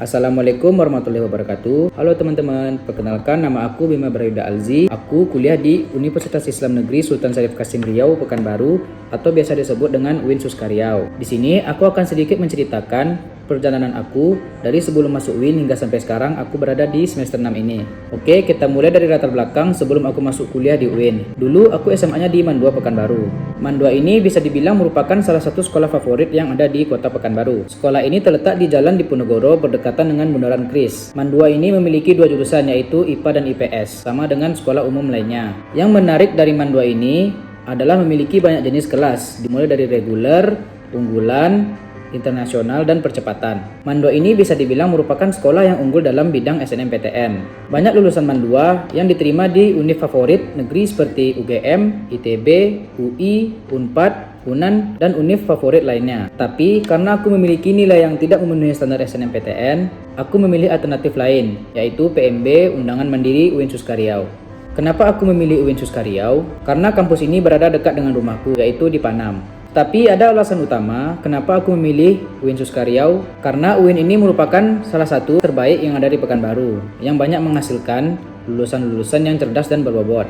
Assalamualaikum warahmatullahi wabarakatuh. Halo teman-teman, perkenalkan nama aku Bima Brayuda Alzi. Aku kuliah di Universitas Islam Negeri Sultan Syarif Kasim Riau, Pekanbaru, atau biasa disebut dengan UIN Suska Riau. Di sini aku akan sedikit menceritakan perjalanan aku dari sebelum masuk UIN hingga sampai sekarang aku berada di semester 6 ini. Oke, kita mulai dari latar belakang sebelum aku masuk kuliah di UIN. Dulu aku SMA-nya di Mandua, Pekanbaru. Mandua ini bisa dibilang merupakan salah satu sekolah favorit yang ada di kota Pekanbaru. Sekolah ini terletak di Jalan Diponegoro berdekatan dengan Bundaran Kris. Mandua ini memiliki dua jurusan yaitu IPA dan IPS, sama dengan sekolah umum lainnya. Yang menarik dari Mandua ini adalah memiliki banyak jenis kelas, dimulai dari reguler, unggulan, internasional, dan percepatan. Mandua ini bisa dibilang merupakan sekolah yang unggul dalam bidang SNMPTN. Banyak lulusan Mandua yang diterima di univ favorit negeri seperti UGM, ITB, UI, Unpad, Unan, dan univ favorit lainnya. Tapi karena aku memiliki nilai yang tidak memenuhi standar SNMPTN, aku memilih alternatif lain, yaitu PMB Undangan Mandiri UIN Suska Riau. Kenapa aku memilih UIN Suska Riau? Karena kampus ini berada dekat dengan rumahku, yaitu di Panam. Tapi ada alasan utama kenapa aku memilih UIN Suska Riau, karena UIN ini merupakan salah satu terbaik yang ada di Pekanbaru, yang banyak menghasilkan lulusan-lulusan yang cerdas dan berbobot.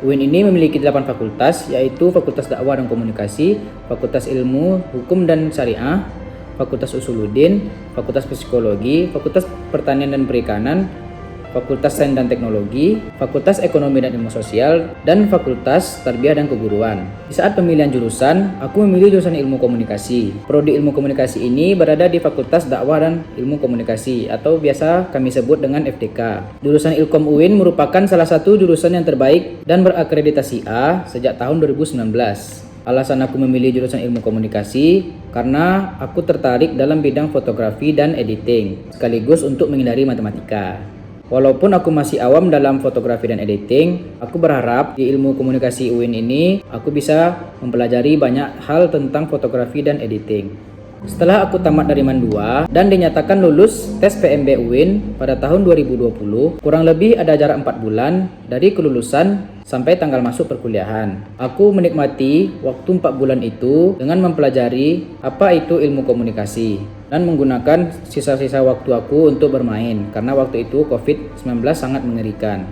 UIN ini memiliki 8 fakultas, yaitu Fakultas Dakwah dan Komunikasi, Fakultas Ilmu, Hukum dan Syariah, Fakultas Usuluddin, Fakultas Psikologi, Fakultas Pertanian dan Perikanan, Fakultas Sains dan Teknologi, Fakultas Ekonomi dan Ilmu Sosial, dan Fakultas Tarbiyah dan Keguruan. Di saat pemilihan jurusan, aku memilih jurusan Ilmu Komunikasi. Prodi Ilmu Komunikasi ini berada di Fakultas Dakwah dan Ilmu Komunikasi, atau biasa kami sebut dengan FDK. Jurusan Ilkom UIN merupakan salah satu jurusan yang terbaik dan berakreditasi A sejak tahun 2019. Alasan aku memilih jurusan Ilmu Komunikasi karena aku tertarik dalam bidang fotografi dan editing, sekaligus untuk menghindari matematika. Walaupun aku masih awam dalam fotografi dan editing, aku berharap di Ilmu Komunikasi UIN ini aku bisa mempelajari banyak hal tentang fotografi dan editing. Setelah aku tamat dari Mandua dan dinyatakan lulus tes PMB UIN pada tahun 2020, kurang lebih ada jarak 4 bulan dari kelulusan sampai tanggal masuk perkuliahan. Aku menikmati waktu 4 bulan itu dengan mempelajari apa itu ilmu komunikasi dan menggunakan sisa-sisa waktu aku untuk bermain karena waktu itu COVID-19 sangat mengerikan.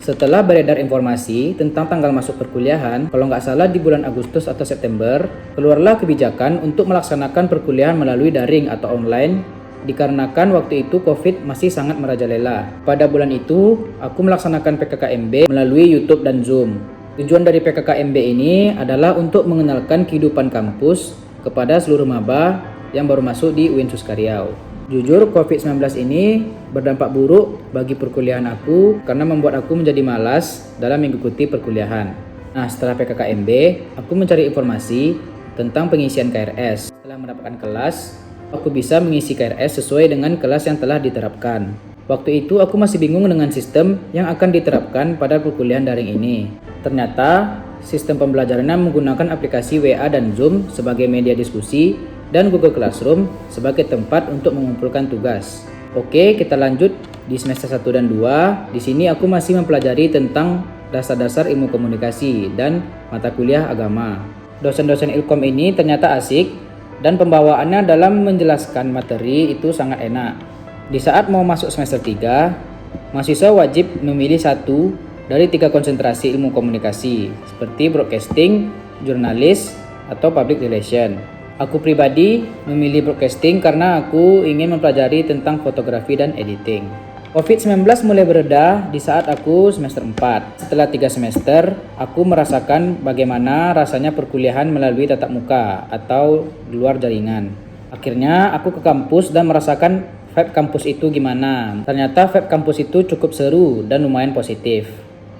Setelah beredar informasi tentang tanggal masuk perkuliahan, kalau nggak salah di bulan Agustus atau September, keluarlah kebijakan untuk melaksanakan perkuliahan melalui daring atau online dikarenakan waktu itu COVID masih sangat merajalela. Pada bulan itu, aku melaksanakan PKKMB melalui YouTube dan Zoom. Tujuan dari PKKMB ini adalah untuk mengenalkan kehidupan kampus kepada seluruh maba yang baru masuk di UIN Suska Riau. Jujur, COVID-19 ini berdampak buruk bagi perkuliahan aku karena membuat aku menjadi malas dalam mengikuti perkuliahan. Nah, setelah PKKMB, aku mencari informasi tentang pengisian KRS. Setelah mendapatkan kelas, aku bisa mengisi KRS sesuai dengan kelas yang telah diterapkan. Waktu itu aku masih bingung dengan sistem yang akan diterapkan pada perkuliahan daring ini. Ternyata sistem pembelajarannya menggunakan aplikasi WA dan Zoom sebagai media diskusi dan Google Classroom sebagai tempat untuk mengumpulkan tugas. Oke, kita lanjut di semester 1 dan 2. Di sini aku masih mempelajari tentang dasar-dasar ilmu komunikasi dan mata kuliah agama. Dosen-dosen Ilkom ini ternyata asik dan pembawaannya dalam menjelaskan materi itu sangat enak. Di saat mau masuk semester 3, mahasiswa wajib memilih satu dari 3 konsentrasi ilmu komunikasi seperti broadcasting, jurnalis, atau public relation. Aku pribadi memilih broadcasting karena aku ingin mempelajari tentang fotografi dan editing. COVID-19 mulai bereda di saat aku semester 4. Setelah 3 semester, aku merasakan bagaimana rasanya perkuliahan melalui tatap muka atau di luar jaringan. Akhirnya aku ke kampus dan merasakan vibe kampus itu gimana. Ternyata vibe kampus itu cukup seru dan lumayan positif.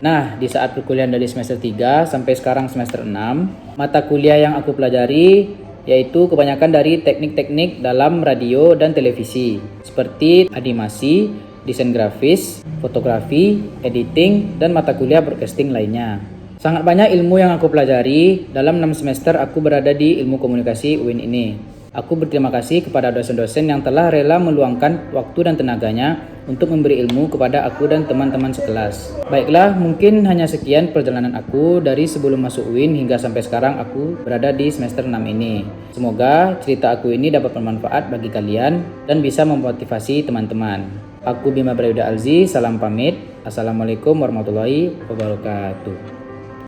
Nah, di saat perkuliahan dari semester 3 sampai sekarang semester 6, mata kuliah yang aku pelajari yaitu kebanyakan dari teknik-teknik dalam radio dan televisi seperti animasi, desain grafis, fotografi, editing, dan mata kuliah broadcasting lainnya. Sangat banyak ilmu yang aku pelajari dalam 6 semester aku berada di Ilmu Komunikasi UIN ini. Aku berterima kasih kepada dosen-dosen yang telah rela meluangkan waktu dan tenaganya untuk memberi ilmu kepada aku dan teman-teman sekelas. Baiklah, mungkin hanya sekian perjalanan aku dari sebelum masuk UIN hingga sampai sekarang aku berada di semester 6 ini. Semoga cerita aku ini dapat bermanfaat bagi kalian dan bisa memotivasi teman-teman. Aku Bima Brayuda Alzi, salam pamit. Assalamualaikum warahmatullahi wabarakatuh.